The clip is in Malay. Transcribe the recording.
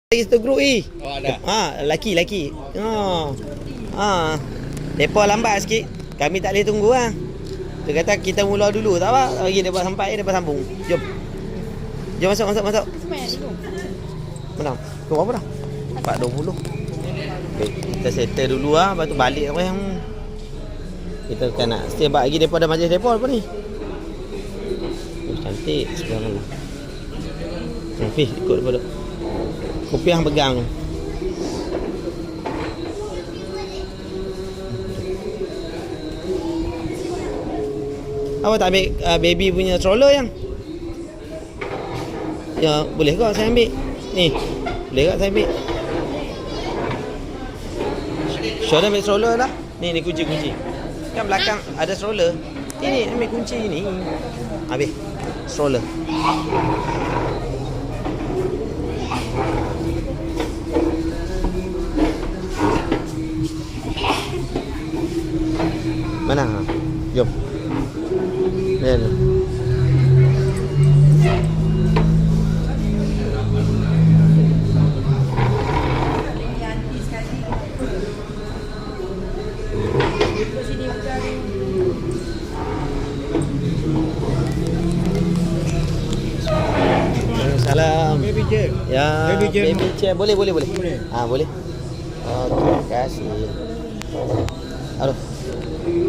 Satu grup Oh, ada. laki. Depa lambat sikit. Kami tak boleh tunggu lah. Dia kata kita mula dulu, tak apa. Bagi depa sampai, depa sambung. Jom. Jom masuk. Mana? Kau berapa dah? 4.20. Okay, kita settle dulu lah, lepas tu balik orang. Kita kan nak stay bagi depa ada majlis depa apa ni? Cantik sebenarnya. Fih, ikut depa. Kopi yang pegang. Awak tak ambil baby punya stroller yang? Ya, boleh ke saya ambil? Ni. Boleh ke saya ambil? Syara ambil stroller lah. Ni kunci. Kan belakang ada stroller. Ini ambil kunci ni. Habis. Stroller. Mana? Jom. Ni. Salam. Baby chair. Ya, Baby chair. Boleh. Boleh. Boleh. Okey, terima kasih. Aduh.